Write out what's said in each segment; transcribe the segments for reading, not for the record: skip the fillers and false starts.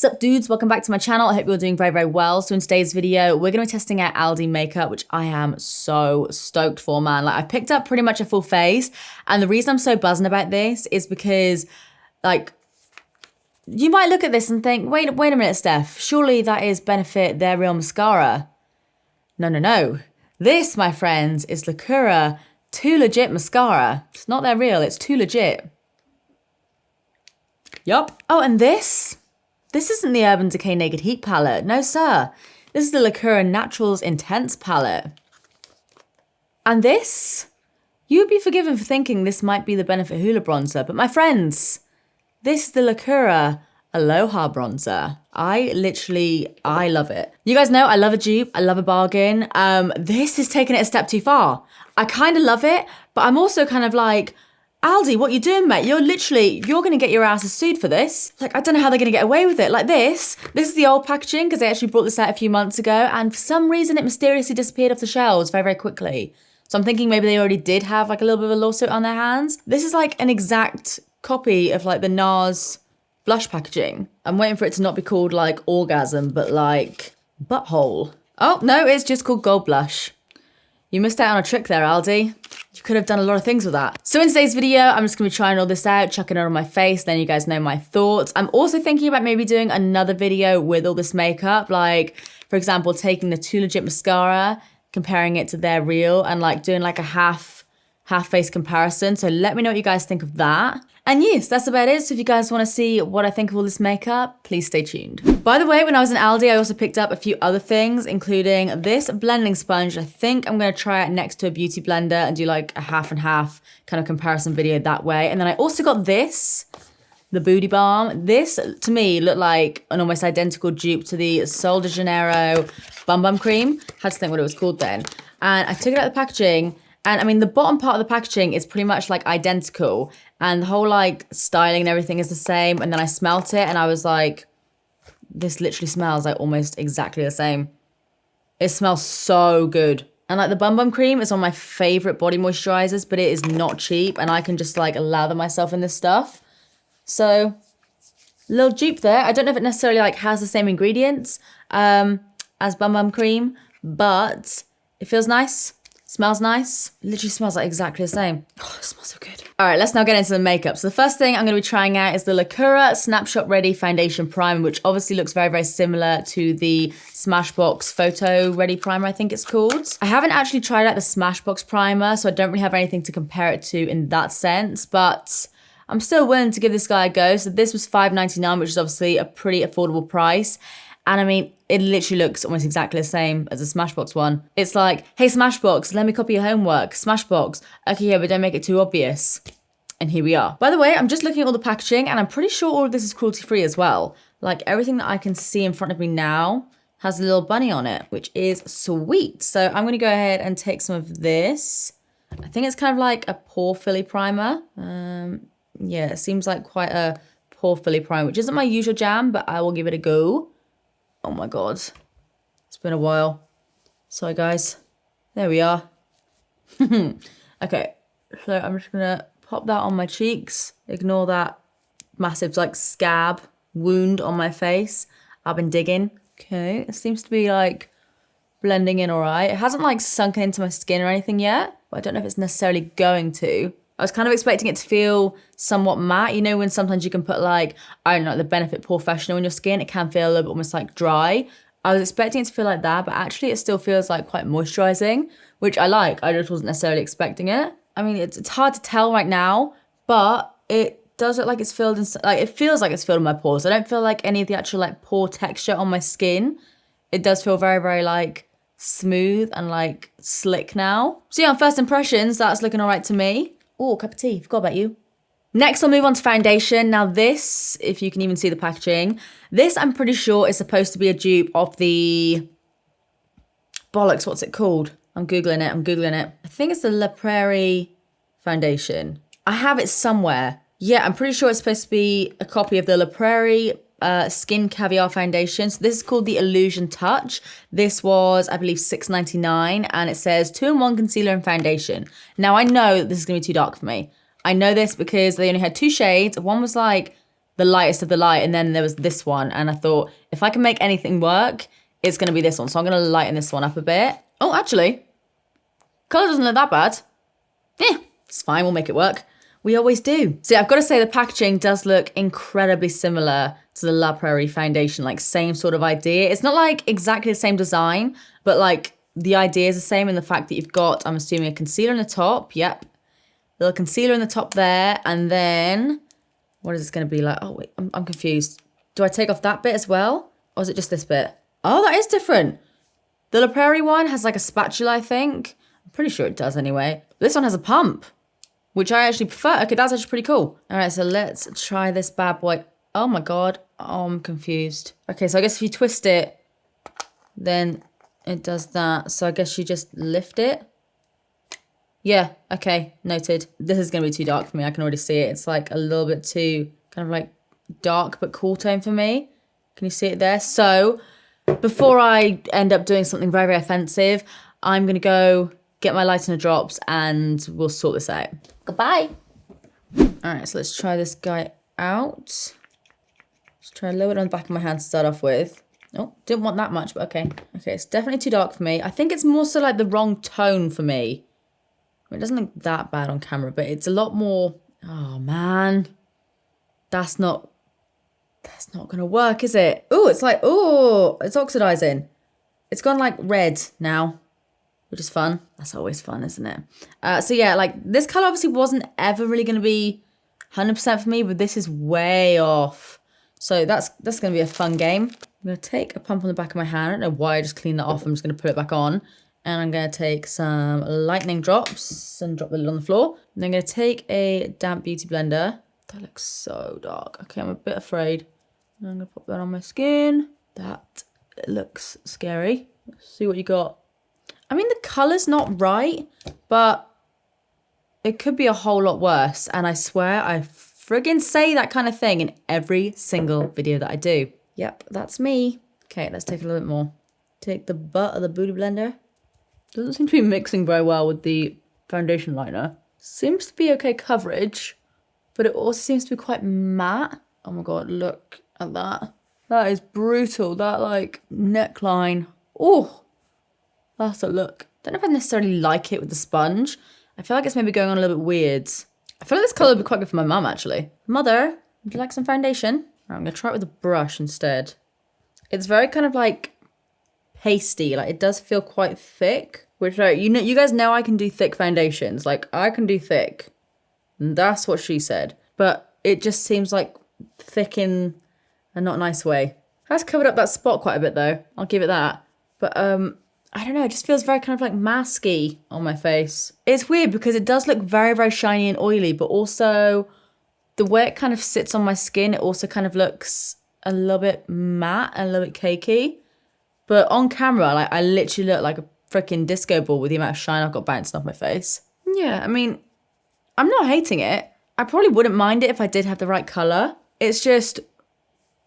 What's up, dudes? Welcome back to my channel. I hope you're doing very, very well. So in today's video, we're going to be testing out Aldi makeup, which I am so stoked for, man. Like, I picked up pretty much a full face, and the reason I'm so buzzing about this is because, like, you might look at this and think, wait a minute, Steph, surely that is Benefit Their Real Mascara. No. This, my friends, is Lacura Too Legit Mascara. It's not their real, it's Too Legit. Yup. Oh, and this isn't the Urban Decay Naked Heat palette. No, sir. This is the Lacura Naturals Intense palette. And this, you would be forgiven for thinking this might be the Benefit Hoola bronzer, but my friends, this is the Lacura Aloha bronzer. I love it. You guys know I love a dupe, I love a bargain. This is taking it a step too far. I kind of love it, but I'm also kind of like, Aldi, what you doing, mate? You're gonna get your asses sued for this. Like, I don't know how they're gonna get away with it. Like this is the old packaging, because they actually brought this out a few months ago, and for some reason it mysteriously disappeared off the shelves very, very quickly. So I'm thinking maybe they already did have like a little bit of a lawsuit on their hands. This is like an exact copy of like the NARS blush packaging. I'm waiting for it to not be called like Orgasm, but like Butthole. Oh, no, it's just called Gold Blush. You missed out on a trick there, Aldi. You could have done a lot of things with that. So in today's video, I'm just gonna be trying all this out, chucking it on my face, then you guys know my thoughts. I'm also thinking about maybe doing another video with all this makeup, like, for example, taking the Too Legit mascara, comparing it to their real, and like doing like a half face comparison. So let me know what you guys think of that. And yes, that's about it. So if you guys want to see what I think of all this makeup, please stay tuned. By the way, when I was in Aldi, I also picked up a few other things, including this blending sponge. I think I'm going to try it next to a beauty blender and do like a half and half kind of comparison video that way. And then I also got this, the Booty Balm. This, to me, looked like an almost identical dupe to the Sol de Janeiro Bum Bum Cream. Had to think what it was called then. And I took it out of the packaging. And I mean, the bottom part of the packaging is pretty much like identical, and the whole like styling and everything is the same. And then I smelt it and I was like, this literally smells like almost exactly the same. It smells so good. And like the Bum Bum Cream is one of my favorite body moisturizers, but it is not cheap, and I can just like lather myself in this stuff. So, little dupe there. I don't know if it necessarily like has the same ingredients as Bum Bum Cream, but it feels nice. Smells nice. Literally smells like exactly the same. Oh, it smells so good. All right, let's now get into the makeup. So the first thing I'm going to be trying out is the Lacura Snapshot Ready Foundation Primer, which obviously looks very, very similar to the Smashbox Photo Ready Primer, I think it's called. I haven't actually tried out the Smashbox Primer, so I don't really have anything to compare it to in that sense, but I'm still willing to give this guy a go. So this was $5.99, which is obviously a pretty affordable price. And I mean, it literally looks almost exactly the same as the Smashbox one. It's like, hey, Smashbox, let me copy your homework. Smashbox, okay, yeah, but don't make it too obvious. And here we are. By the way, I'm just looking at all the packaging, and I'm pretty sure all of this is cruelty-free as well. Like, everything that I can see in front of me now has a little bunny on it, which is sweet. So I'm going to go ahead and take some of this. I think it's kind of like a pore filly primer. Yeah, it seems like quite a pore filly primer, which isn't my usual jam, but I will give it a go. Oh my God, it's been a while. Sorry guys, there we are. Okay, so I'm just gonna pop that on my cheeks. Ignore that massive like scab wound on my face. I've been digging. Okay, it seems to be like blending in all right. It hasn't like sunken into my skin or anything yet, but I don't know if it's necessarily going to. I was kind of expecting it to feel somewhat matte. You know when sometimes you can put like, I don't know, the Benefit Professional in your skin, it can feel a little bit almost like dry. I was expecting it to feel like that, but actually it still feels like quite moisturizing, which I like. I just wasn't necessarily expecting it. I mean, it's hard to tell right now, but it does look like it's filled in, like it feels like it's filled in my pores. I don't feel like any of the actual like pore texture on my skin. It does feel very, very like smooth and like slick now. So yeah, on first impressions, that's looking all right to me. Oh, cup of tea, forgot about you. Next, I'll move on to foundation. Now this, if you can even see the packaging, this I'm pretty sure is supposed to be a dupe of the, bollocks, what's it called? I'm Googling it. I think it's the La Prairie foundation. I have it somewhere. Yeah, I'm pretty sure it's supposed to be a copy of the La Prairie Skin Caviar foundation. So this is called the Illusion Touch. This was, I believe, $6.99, and it says 2-in-1 concealer and foundation. Now I know that this is gonna be too dark for me. I know this because they only had 2 shades. One was like the lightest of the light, and then there was this one, and I thought, if I can make anything work, it's going to be this one. So I'm going to lighten this one up a bit. Oh, actually, colour doesn't look that bad. Yeah, it's fine, we'll make it work. We always do. So yeah, I've got to say the packaging does look incredibly similar to the La Prairie foundation, like same sort of idea. It's not like exactly the same design, but like the idea is the same in the fact that you've got, I'm assuming, a concealer in the top. Yep. Little concealer in the top there. And then, what is this going to be like? Oh, wait, I'm confused. Do I take off that bit as well? Or is it just this bit? Oh, that is different. The La Prairie one has like a spatula, I think. I'm pretty sure it does anyway. This one has a pump, which I actually prefer. Okay, that's actually pretty cool. All right, so let's try this bad boy. Oh my God, oh, I'm confused. Okay, so I guess if you twist it, then it does that. So I guess you just lift it. Yeah, okay, noted. This is gonna be too dark for me. I can already see it. It's like a little bit too kind of like dark but cool tone for me. Can you see it there? So before I end up doing something very, very offensive, I'm gonna go get my lighter drops and we'll sort this out. Goodbye. All right, so let's try this guy out. Let's try a little bit on the back of my hand to start off with. Oh, didn't want that much, but okay. Okay, it's definitely too dark for me. I think it's more so like the wrong tone for me. I mean, it doesn't look that bad on camera, but it's a lot more, oh man. That's not gonna work, is it? Oh, it's like, oh, it's oxidizing. It's gone like red now, which is fun. That's always fun, isn't it? So yeah, like this color obviously wasn't ever really gonna be 100% for me, but this is way off. So that's gonna be a fun game. I'm gonna take a pump on the back of my hand. I don't know why I just cleaned that off. I'm just gonna put it back on. And I'm gonna take some lightning drops and drop the lid on the floor. And I'm gonna take a damp beauty blender. That looks so dark. Okay, I'm a bit afraid. I'm gonna pop that on my skin. That looks scary. Let's see what you got. I mean, the color's not right, but it could be a whole lot worse. And I swear I friggin' say that kind of thing in every single video that I do. Yep, that's me. Okay, let's take a little bit more. Take the butt of the beauty blender. Doesn't seem to be mixing very well with the foundation liner. Seems to be okay coverage, but it also seems to be quite matte. Oh my God, look at that. That is brutal. That like neckline. Oh, that's a look. Don't know if I necessarily like it with the sponge. I feel like it's maybe going on a little bit weird. I feel like this colour would be quite good for my mum actually. Mother, would you like some foundation? Right, I'm gonna try it with a brush instead. It's very kind of like pasty, like it does feel quite thick, which like, you guys know I can do thick foundations, like I can do thick, and that's what she said, but it just seems like thick in a not nice way. Has covered up that spot quite a bit though, I'll give it that, but I don't know, it just feels very kind of like masky on my face. It's weird because it does look very, very shiny and oily, but also the way it kind of sits on my skin, it also kind of looks a little bit matte and a little bit cakey. But on camera, like I literally look like a freaking disco ball with the amount of shine I've got bouncing off my face. Yeah, I mean, I'm not hating it. I probably wouldn't mind it if I did have the right colour. It's just,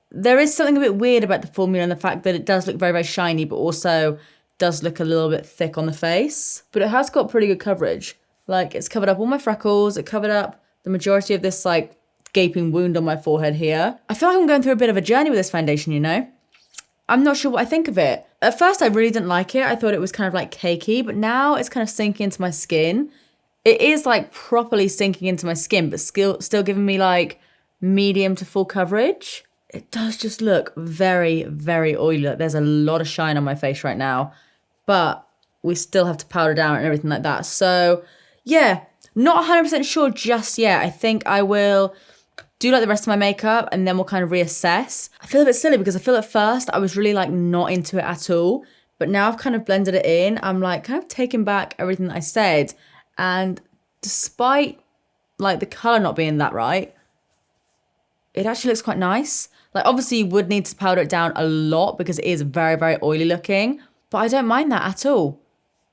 there is something a bit weird about the formula and the fact that it does look very, very shiny, but also does look a little bit thick on the face. But it has got pretty good coverage. Like it's covered up all my freckles. It covered up the majority of this like gaping wound on my forehead here. I feel like I'm going through a bit of a journey with this foundation, you know? I'm not sure what I think of it. At first, I really didn't like it. I thought it was kind of like cakey, but now it's kind of sinking into my skin. It is like properly sinking into my skin, but still giving me like medium to full coverage. It does just look very, very oily. Like there's a lot of shine on my face right now, but we still have to powder down and everything like that. So yeah, not 100% sure just yet. I think I will do like the rest of my makeup and then we'll kind of reassess. I feel a bit silly because I feel at first I was really like not into it at all, but now I've kind of blended it in. I'm like kind of taking back everything that I said, and despite like the colour not being that right, it actually looks quite nice. Like obviously you would need to powder it down a lot because it is very, very oily looking, but I don't mind that at all.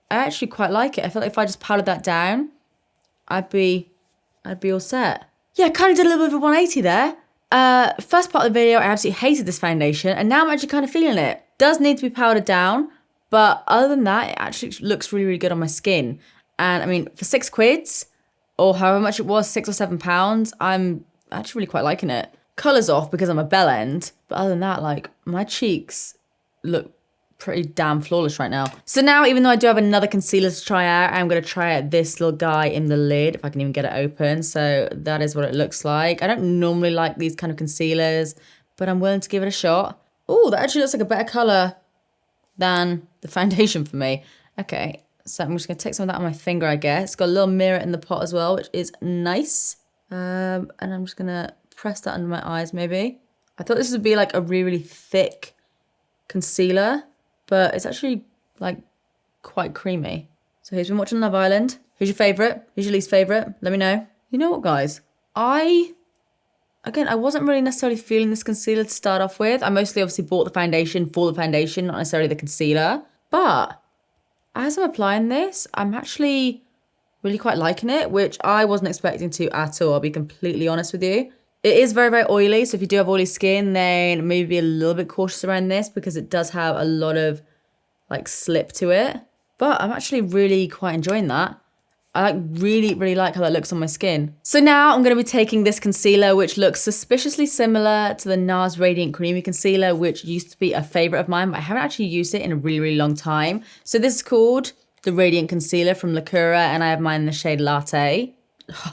I actually quite like it. I feel like if I just powdered that down, I'd be all set. Yeah, I kind of did a little bit of a 180 there. First part of the video, I absolutely hated this foundation, and now I'm actually kind of feeling it. Does need to be powdered down, but other than that, it actually looks really, really good on my skin. And I mean, for £6, or however much it was, £6 or £7, I'm actually really quite liking it. colour's off because I'm a bell end. But other than that, like, my cheeks look pretty damn flawless right now. So now, even though I do have another concealer to try out, I'm going to try out this little guy in the lid, if I can even get it open. So that is what it looks like. I don't normally like these kind of concealers, but I'm willing to give it a shot. Oh, that actually looks like a better colour than the foundation for me. Okay, so I'm just going to take some of that on my finger, I guess. It's got a little mirror in the pot as well, which is nice. And I'm just going to press that under my eyes, maybe. I thought this would be like a really, really thick concealer, but it's actually like quite creamy. So who's been watching Love Island? Who's your favourite? Who's your least favourite? Let me know. You know what, guys? I wasn't really necessarily feeling this concealer to start off with. I mostly obviously bought the foundation for the foundation, not necessarily the concealer. But as I'm applying this, I'm actually really quite liking it, which I wasn't expecting to at all. I'll be completely honest with you. It is very, very oily. So if you do have oily skin, then maybe be a little bit cautious around this because it does have a lot of like slip to it. But I'm actually really quite enjoying that. I really, really like how that looks on my skin. So now I'm going to be taking this concealer, which looks suspiciously similar to the NARS Radiant Creamy Concealer, which used to be a favourite of mine, but I haven't actually used it in a really, really long time. So this is called the Radiant Concealer from Lacura, and I have mine in the shade Latte.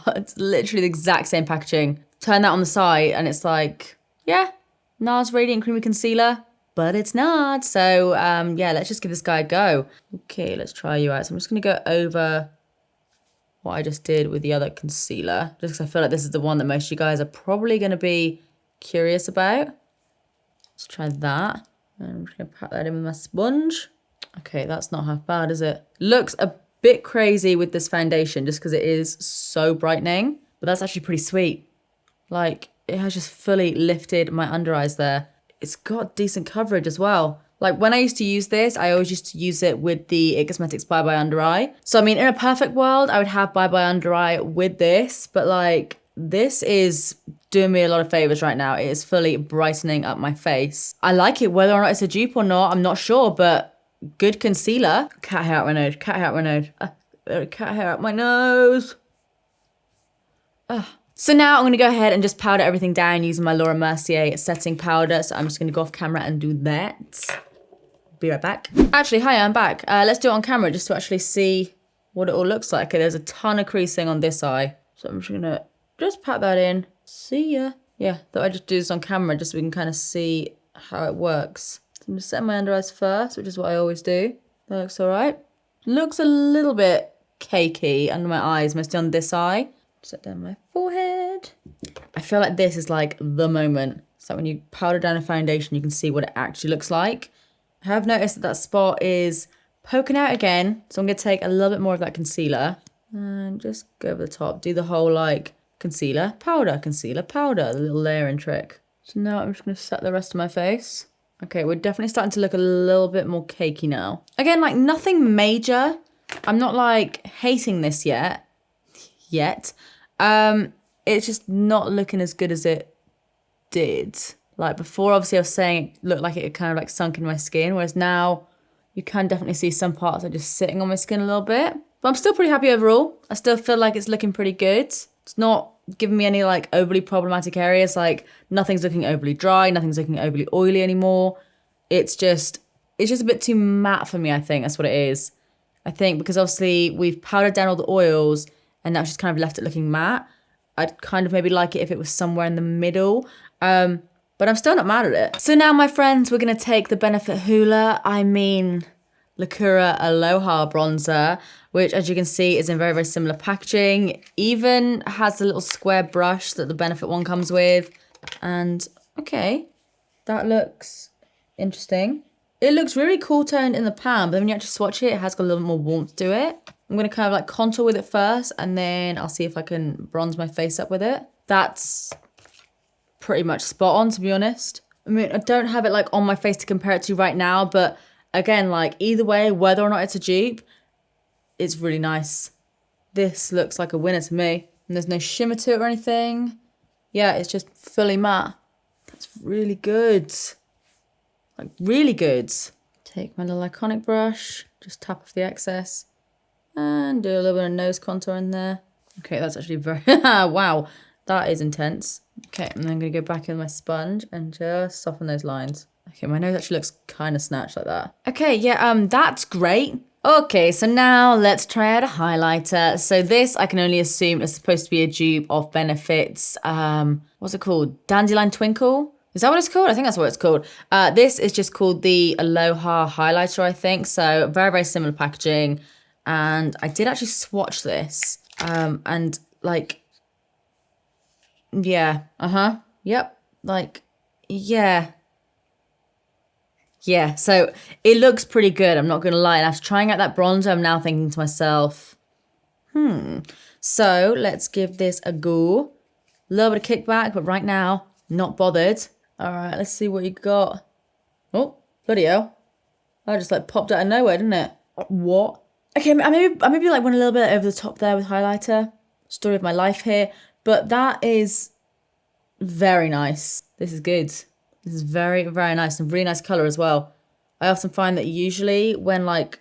It's literally the exact same packaging. Turn that on the side and it's like, yeah, NARS Radiant Creamy Concealer, but it's not. So yeah, let's just give this guy a go. Okay, let's try you out. So I'm just going to go over what I just did with the other concealer, just because I feel like this is the one that most of you guys are probably going to be curious about. Let's try that. And I'm just going to pat that in with my sponge. Okay, that's not half bad, is it? Looks a bit crazy with this foundation just because it is so brightening, but that's actually pretty sweet. Like, it has just fully lifted my under eyes there. It's got decent coverage as well. Like, when I used to use this, I always used to use it with the IT Cosmetics Bye Bye Under Eye. So, I mean, in a perfect world, I would have Bye Bye Under Eye with this. But, like, this is doing me a lot of favours right now. It is fully brightening up my face. I like it, whether or not it's a dupe or not, I'm not sure. But good concealer. Cat hair out my nose. Cat hair out my nose. Cat hair out my nose. So now I'm going to go ahead and just powder everything down using my Laura Mercier setting powder. So I'm just going to go off camera and do that. Be right back. Actually, hi, I'm back. Let's do it on camera just to actually see what it all looks like. Okay, there's a ton of creasing on this eye. So I'm just going to just pat that in. See ya. Yeah, thought I'd just do this on camera just so we can kind of see how it works. So I'm just setting my under eyes first, which is what I always do. That looks all right. Looks a little bit cakey under my eyes, mostly on this eye. Set down my forehead. I feel like this is like the moment. So when you powder down a foundation, you can see what it actually looks like. I have noticed that that spot is poking out again. So I'm going to take a little bit more of that concealer and just go over the top. Do the whole like concealer, powder, the little layering trick. So now I'm just going to set the rest of my face. Okay, we're definitely starting to look a little bit more cakey now. Again, like nothing major. I'm not like hating this yet. It's just not looking as good as it did. Like before, obviously I was saying it looked like it had kind of like sunk in my skin, whereas now you can definitely see some parts are just sitting on my skin a little bit. But I'm still pretty happy overall. I still feel like it's looking pretty good. It's not giving me any like overly problematic areas. Like nothing's looking overly dry, nothing's looking overly oily anymore. It's just a bit too matte for me, I think. That's what it is. I think because obviously we've powdered down all the oils and that's just kind of left it looking matte. I'd kind of maybe like it if it was somewhere in the middle. But I'm still not mad at it. So now, my friends, we're going to take the Benefit Hoola, Lacura Aloha bronzer, which, as you can see, is in very, very similar packaging. Even has the little square brush that the Benefit one comes with. And, okay, that looks interesting. It looks really cool toned in the pan, but when you actually swatch it, it has got a little more warmth to it. I'm going to kind of like contour with it first, and then I'll see if I can bronze my face up with it. That's pretty much spot on, to be honest. I mean, I don't have it like on my face to compare it to right now, but again, like either way, whether or not it's a dupe, it's really nice. This looks like a winner to me. And there's no shimmer to it or anything. Yeah, it's just fully matte. That's really good. Like really good. Take my little iconic brush, just tap off the excess. And do a little bit of nose contour in there. Okay, that's actually very... wow, that is intense. Okay, and then I'm going to go back in with my sponge and just soften those lines. Okay, my nose actually looks kind of snatched like that. Okay, yeah, that's great. Okay, so now let's try out a highlighter. So this, I can only assume, is supposed to be a dupe of Benefit's, what's it called? Dandelion Twinkle? Is that what it's called? I think that's what it's called. This is just called the Aloha highlighter, I think. So very, very similar packaging. And I did actually swatch this. And like, yeah, yep, like, yeah. Yeah, so it looks pretty good, I'm not going to lie. And after trying out that bronzer, I'm now thinking to myself, so let's give this a go. A little bit of kickback, but right now, not bothered. All right, let's see what you got. Oh, bloody hell. That just like popped out of nowhere, didn't it? What? Okay, I maybe like went a little bit over the top there with highlighter. Story of my life here. But that is very nice. This is good. This is very, very nice and really nice colour as well. I often find that usually when like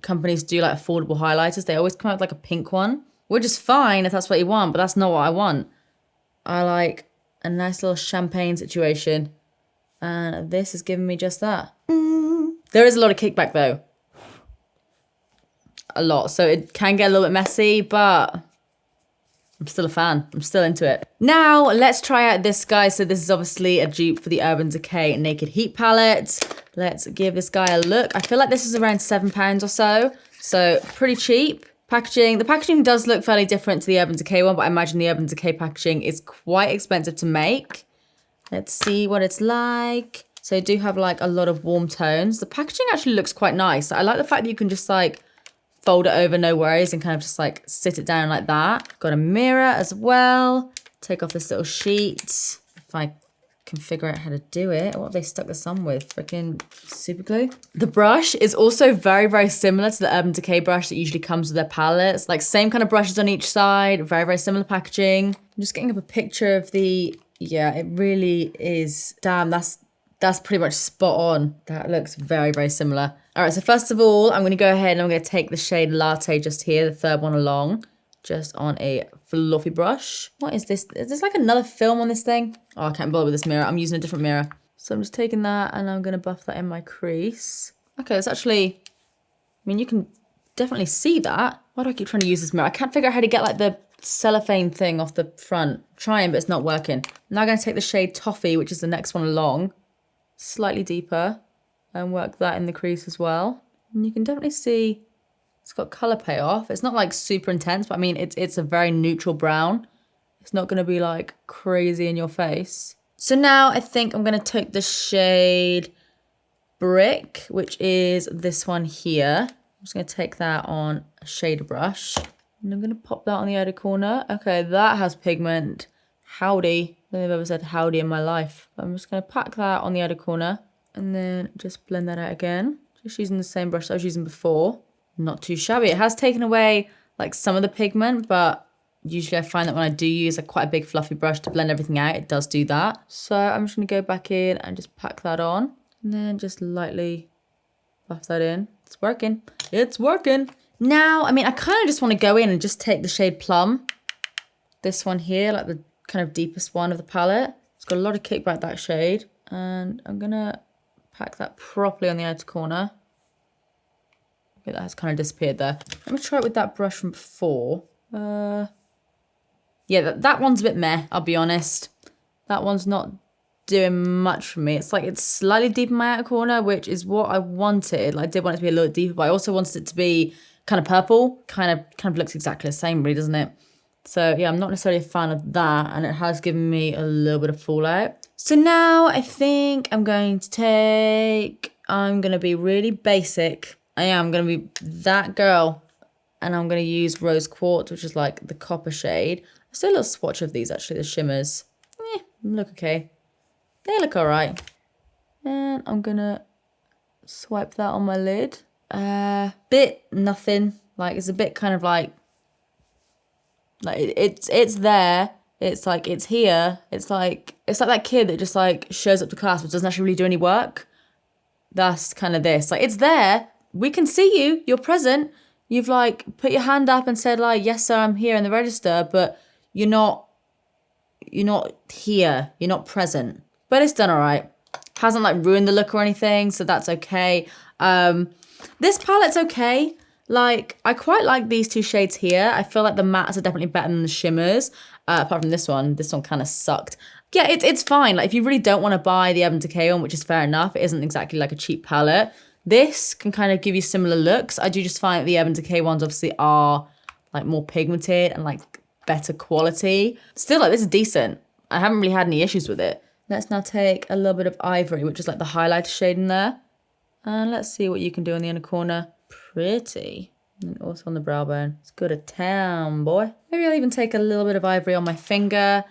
companies do like affordable highlighters, they always come out with like a pink one, which is fine if that's what you want, but that's not what I want. I like a nice little champagne situation, and this is giving me just that. There is a lot of kickback though. A lot, so it can get a little bit messy, but I'm still a fan. I'm still into it. Now, let's try out this guy. So this is obviously a dupe for the Urban Decay Naked Heat palette. Let's give this guy a look. I feel like this is around £7 or so. So pretty cheap. Packaging. The packaging does look fairly different to the Urban Decay one, but I imagine the Urban Decay packaging is quite expensive to make. Let's see what it's like. So you do have like a lot of warm tones. The packaging actually looks quite nice. I like the fact that you can just like fold it over, no worries, and kind of just like sit it down like that. Got a mirror as well. Take off this little sheet. If I can figure out how to do it. What have they stuck this on with? Freaking super glue. The brush is also very, very similar to the Urban Decay brush that usually comes with their palettes. Like same kind of brushes on each side. Very, very similar packaging. I'm just getting up a picture of the, yeah, it really is. Damn, that's pretty much spot on. That looks very, very similar. All right, so first of all, I'm going to go ahead and I'm going to take the shade Latte just here, the third one along, just on a fluffy brush. What is this? Is this like another film on this thing? Oh, I can't bother with this mirror. I'm using a different mirror. So I'm just taking that and I'm going to buff that in my crease. Okay, it's actually, I mean, you can definitely see that. Why do I keep trying to use this mirror? I can't figure out how to get like the cellophane thing off the front. I'm trying, but it's not working. Now I'm going to take the shade Toffee, which is the next one along, slightly deeper, and work that in the crease as well. And you can definitely see it's got colour payoff. It's not like super intense, but I mean, it's a very neutral brown. It's not going to be like crazy in your face. So now I think I'm going to take the shade Brick, which is this one here. I'm just going to take that on a shader brush. And I'm going to pop that on the outer corner. Okay, that has pigment. Howdy. I don't think I've ever said howdy in my life. I'm just going to pack that on the outer corner. And then just blend that out again. Just using the same brush I was using before. Not too shabby. It has taken away like some of the pigment, but usually I find that when I do use a quite a big fluffy brush to blend everything out, it does do that. So I'm just going to go back in and just pack that on. And then just lightly buff that in. It's working. It's working. Now, I mean, I kind of just want to go in and just take the shade Plum. This one here, like the kind of deepest one of the palette. It's got a lot of kickback, that shade. And I'm going to pack that properly on the outer corner. Okay, that has kind of disappeared there. Let me try it with that brush from before. Yeah, that one's a bit meh, I'll be honest. That one's not doing much for me. It's like it's slightly deep in my outer corner, which is what I wanted. Like, I did want it to be a little deeper, but I also wanted it to be kind of purple. Kind of looks exactly the same, really, doesn't it? So yeah, I'm not necessarily a fan of that, and it has given me a little bit of fallout. So now I think I'm going to be really basic. I'm going to be that girl, and I'm going to use Rose Quartz, which is like the copper shade. Let's do a little swatch of these, actually, the shimmers. Look okay. They look all right. And I'm going to swipe that on my lid. Bit nothing. Like, it's a bit kind of like it's there. It's like, it's here. It's like that kid that just like shows up to class but doesn't actually really do any work. That's kind of this. Like, it's there. We can see you. You're present. You've like put your hand up and said like, yes, sir, I'm here in the register, but you're not you're not here, you're not present. But it's done all right. Hasn't like ruined the look or anything, so that's okay. This palette's okay. Like, I quite like these two shades here. I feel like the mattes are definitely better than the shimmers. Apart from this one kind of sucked. Yeah, it's fine. Like, if you really don't want to buy the Urban Decay one, which is fair enough, it isn't exactly like a cheap palette. This can kind of give you similar looks. I do just find that the Urban Decay ones obviously are like more pigmented and like better quality. Still, like, this is decent. I haven't really had any issues with it. Let's now take a little bit of Ivory, which is like the highlighter shade in there. And let's see what you can do in the inner corner. Pretty. And also on the brow bone. Let's go to town, boy. Maybe I'll even take a little bit of Ivory on my finger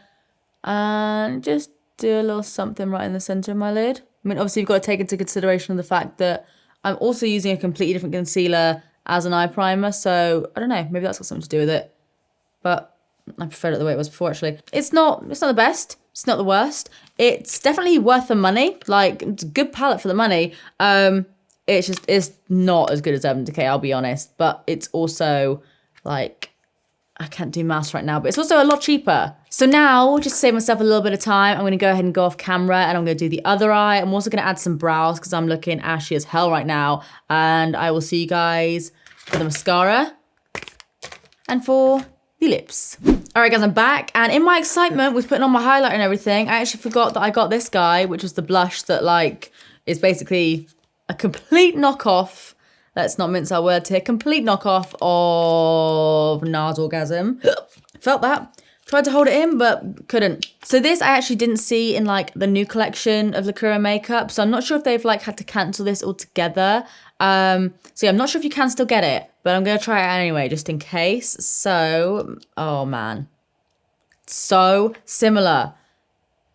and just do a little something right in the center of my lid. I mean, obviously you've got to take into consideration the fact that I'm also using a completely different concealer as an eye primer. So I don't know, maybe that's got something to do with it. But I preferred it the way it was before, actually. It's not the best. It's not the worst. It's definitely worth the money. Like, it's a good palette for the money. It's not as good as Urban Decay, I'll be honest. But it's also, like, I can't do maths right now, but it's also a lot cheaper. So now, just to save myself a little bit of time, I'm going to go ahead and go off camera and I'm going to do the other eye. I'm also going to add some brows because I'm looking ashy as hell right now. And I will see you guys for the mascara and for the lips. All right, guys, I'm back. And in my excitement with putting on my highlighter and everything, I actually forgot that I got this guy, which was the blush that, like, is basically a complete knockoff. Let's not mince our words here. Complete knockoff of NARS Orgasm. Felt that. Tried to hold it in, but couldn't. So this I actually didn't see in, like, the new collection of Lacura makeup. So I'm not sure if they've, like, had to cancel this altogether. So yeah, I'm not sure if you can still get it, but I'm going to try it anyway, just in case. So, oh man. So similar.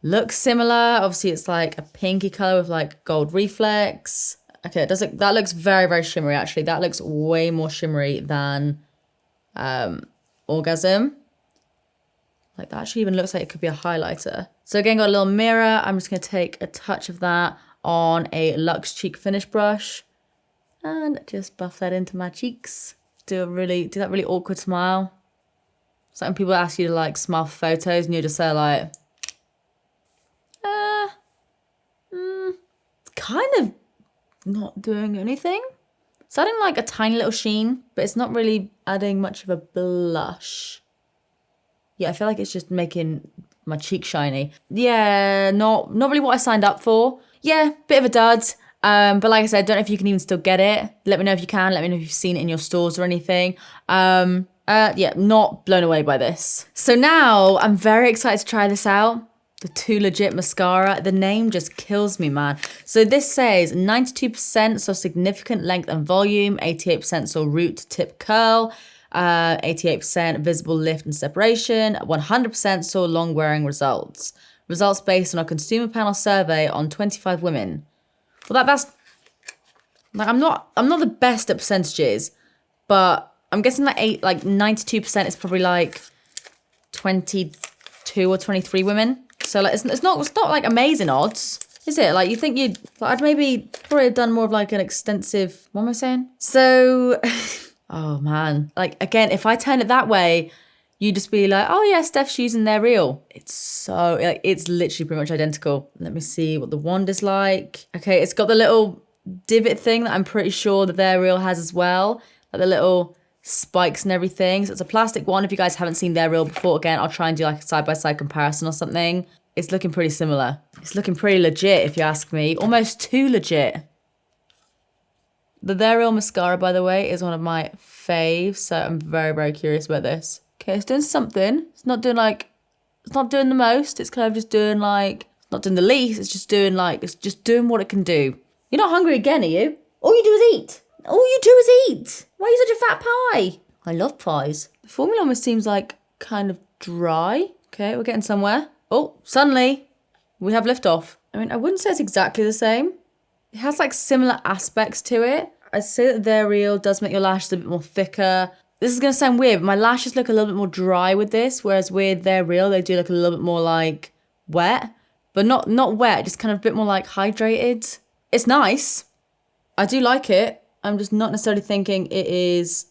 Looks similar. Obviously, it's like a pinky color with like gold reflex. Okay, it does look, that looks very, very shimmery, actually. That looks way more shimmery than Orgasm. Like, that actually even looks like it could be a highlighter. So again, got a little mirror. I'm just going to take a touch of that on a Luxe Cheek Finish brush. And just buff that into my cheeks. Do that really awkward smile. It's like when people ask you to, like, smile for photos and you're just there like, kind of not doing anything. It's adding like a tiny little sheen, but it's not really adding much of a blush. Yeah, I feel like it's just making my cheek shiny. Yeah, not really what I signed up for. Yeah, bit of a dud. But like I said, I don't know if you can even still get it. Let me know if you can. Let me know if you've seen it in your stores or anything. Yeah, not blown away by this. So now I'm very excited to try this out. The Too Legit mascara. The name just kills me, man. So this says 92% saw significant length and volume, 88% saw root to tip curl, 88% visible lift and separation, 100% saw long wearing results. Results based on a consumer panel survey on 25 women. Well, that's like I'm not the best at percentages, but I'm guessing that 92% is probably like 22 or 23 women. So like it's not like amazing odds, is it? Like you think you'd like I'd probably have done more of like an extensive. What am I saying? So, oh man, like again, if I turn it that way, you just be like, oh yeah, Steph's using their Real. It's so like it's literally pretty much identical. Let me see what the wand is like. Okay, it's got the little divot thing that I'm pretty sure that their Real has as well, like the little spikes and everything. So it's a plastic one. If you guys haven't seen their Real before, again, I'll try and do like a side-by-side comparison or something. It's looking pretty similar. It's looking pretty legit, if you ask me. Almost too legit. The Their Real mascara, by the way, is one of my faves, so I'm very, very curious about this. Okay, it's doing something. It's not doing the most. It's kind of just doing like, it's not doing the least. It's just doing what it can do. You're not hungry again, are you? All you do is eat. All you do is eat. Why are you such a fat pie? I love pies. The formula almost seems like kind of dry. Okay, we're getting somewhere. Oh, suddenly we have liftoff. I mean, I wouldn't say it's exactly the same. It has like similar aspects to it. I'd say that their Real does make your lashes a bit more thicker. This is going to sound weird, but my lashes look a little bit more dry with this, whereas with their Real, they do look a little bit more like wet, but not wet, just kind of a bit more like hydrated. It's nice. I do like it. I'm just not necessarily thinking it is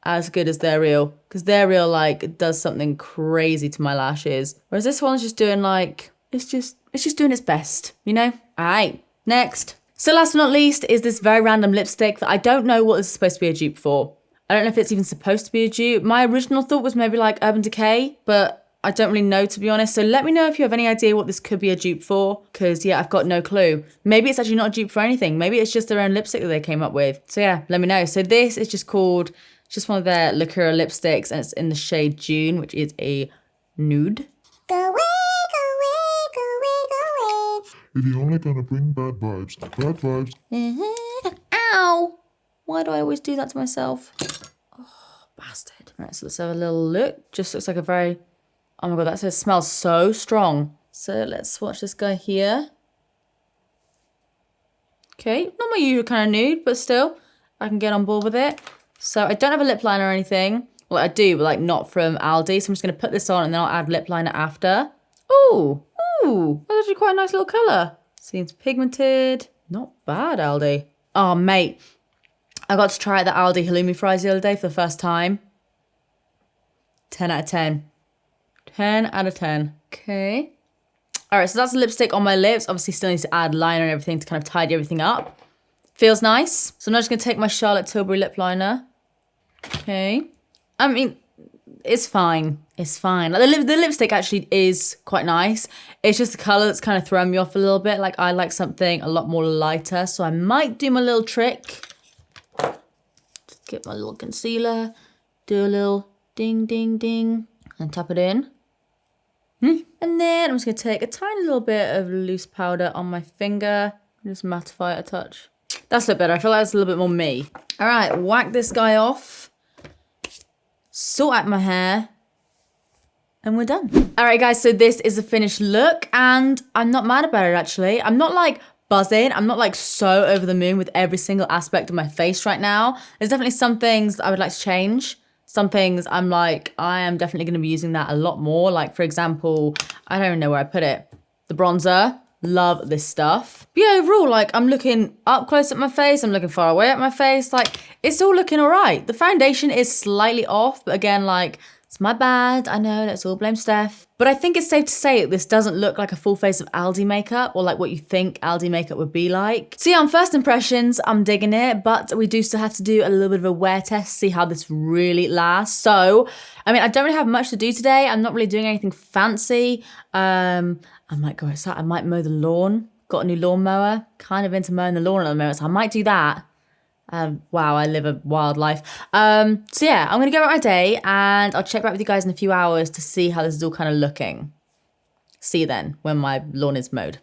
as good as their real, because their real like does something crazy to my lashes, whereas this one's just doing like, it's just doing its best, you know? All right, next. So last but not least is this very random lipstick that I don't know what this is supposed to be a dupe for. I don't know if it's even supposed to be a dupe. My original thought was maybe like Urban Decay, but I don't really know, to be honest. So let me know if you have any idea what this could be a dupe for, because yeah, I've got no clue. Maybe it's actually not a dupe for anything. Maybe it's just their own lipstick that they came up with. So yeah, let me know. So this is just called, just one of their Lacura lipsticks, and it's in the shade June, which is a nude. Go away, go away, go away, go away. If you're only gonna bring bad vibes, bad vibes. Ow! Why do I always do that to myself? Oh, bastard. All right, so let's have a little look. Just looks like a very, oh my God, that says smells so strong. So let's swatch this guy here. Okay, not my usual kind of nude, but still, I can get on board with it. So I don't have a lip liner or anything. Well, I do, but like not from Aldi. So I'm just gonna put this on and then I'll add lip liner after. Ooh, that's actually quite a nice little color. Seems pigmented. Not bad, Aldi. Oh, mate. I got to try the Aldi halloumi fries the other day for the first time. 10 out of 10. 10 out of 10. Okay. All right, so that's the lipstick on my lips. Obviously still need to add liner and everything to kind of tidy everything up. Feels nice. So I'm now just gonna take my Charlotte Tilbury lip liner. Okay. I mean, it's fine. It's fine. Like the lipstick actually is quite nice. It's just the color that's kind of throwing me off a little bit. Like I like something a lot more lighter. So I might do my little trick. Just get my little concealer. Do a little ding, ding, ding. And tap it in. And then I'm just going to take a tiny little bit of loose powder on my finger. Just mattify it a touch. That's a bit better. I feel like that's a little bit more me. All right, whack this guy off. Sort out my hair. And we're done. All right, guys, so this is the finished look. And I'm not mad about it, actually. I'm not like buzzing. I'm not like so over the moon with every single aspect of my face right now. There's definitely some things that I would like to change. Some things I'm like, I am definitely going to be using that a lot more. Like, for example, I don't even know where I put it. The bronzer. Love this stuff. But yeah, overall, like, I'm looking up close at my face. I'm looking far away at my face. Like, it's all looking all right. The foundation is slightly off. But again, like, it's my bad. I know, let's all blame Steph. But I think it's safe to say that this doesn't look like a full face of Aldi makeup or like what you think Aldi makeup would be like. So yeah, on first impressions, I'm digging it, but we do still have to do a little bit of a wear test, see how this really lasts. So, I mean, I don't really have much to do today. I'm not really doing anything fancy. I might go outside. I might mow the lawn. Got a new lawnmower. Kind of into mowing the lawn at the moment, so I might do that. Wow, I live a wild life. So yeah, I'm going to go about my day and I'll check back with you guys in a few hours to see how this is all kind of looking. See you then when my lawn is mowed.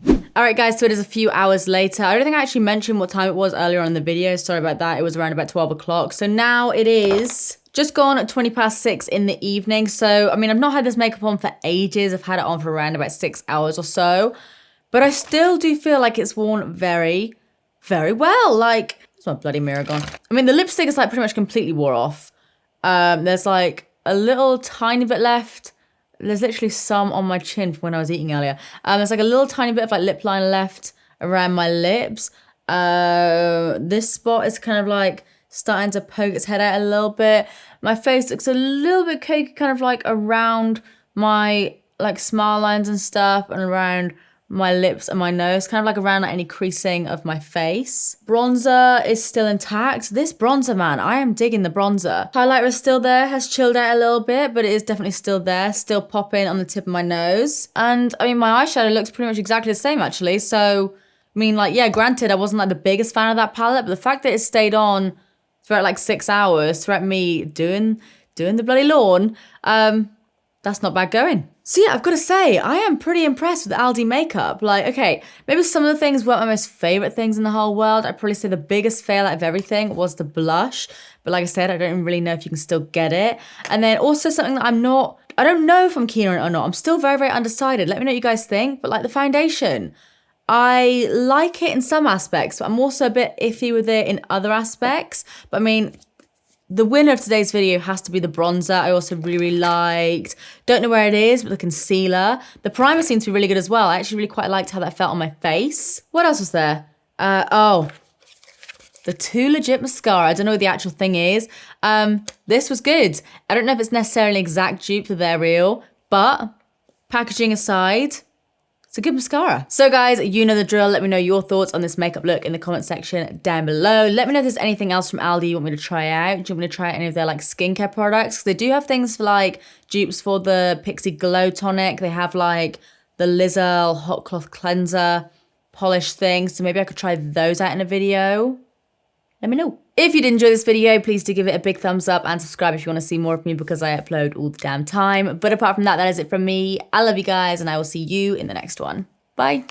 All right, guys, so it is a few hours later. I don't think I actually mentioned what time it was earlier on in the video. Sorry about that. It was around about 12 o'clock. So now it is just gone at 6:20 in the evening. So, I mean, I've not had this makeup on for ages. I've had it on for around about 6 hours or so. But I still do feel like it's worn very, very well. Like, it's my bloody mirror gone. I mean, the lipstick is like pretty much completely wore off. There's like a little tiny bit left. There's literally some on my chin from when I was eating earlier. There's like a little tiny bit of like lip liner left around my lips. This spot is kind of like starting to poke its head out a little bit. My face looks a little bit cakey kind of like around my like smile lines and stuff and around my lips and my nose, kind of like around like any creasing of my face. Bronzer is still intact. This bronzer, man, I am digging the bronzer. Highlighter is still there, has chilled out a little bit, but it is definitely still there, still popping on the tip of my nose. And I mean, my eyeshadow looks pretty much exactly the same actually. So, I mean, like, yeah, granted, I wasn't like the biggest fan of that palette, but the fact that it stayed on throughout like 6 hours, throughout me doing the bloody lawn, that's not bad going. So yeah, I've got to say, I am pretty impressed with Aldi makeup. Like, okay, maybe some of the things weren't my most favorite things in the whole world. I'd probably say the biggest fail out of everything was the blush. But like I said, I don't really know if you can still get it. And then also something that I don't know if I'm keen on it or not. I'm still very, very undecided. Let me know what you guys think. But like the foundation, I like it in some aspects, but I'm also a bit iffy with it in other aspects. But I mean, the winner of today's video has to be the bronzer. I also really, really liked. Don't know where it is, but the concealer. The primer seemed to be really good as well. I actually really quite liked how that felt on my face. What else was there? Oh, The Too Legit mascara. I don't know what the actual thing is. This was good. I don't know if it's necessarily an exact dupe for They're Real, but packaging aside, it's a good mascara. So guys, you know the drill. Let me know your thoughts on this makeup look in the comment section down below. Let me know if there's anything else from Aldi you want me to try out. Do you want me to try out any of their like skincare products? Because they do have things for like dupes for the Pixie Glow Tonic. They have like the Lizzle Hot Cloth Cleanser polish thing. So maybe I could try those out in a video. Let me know. If you did enjoy this video, please do give it a big thumbs up and subscribe if you want to see more of me because I upload all the damn time. But apart from that, that is it from me. I love you guys and I will see you in the next one. Bye.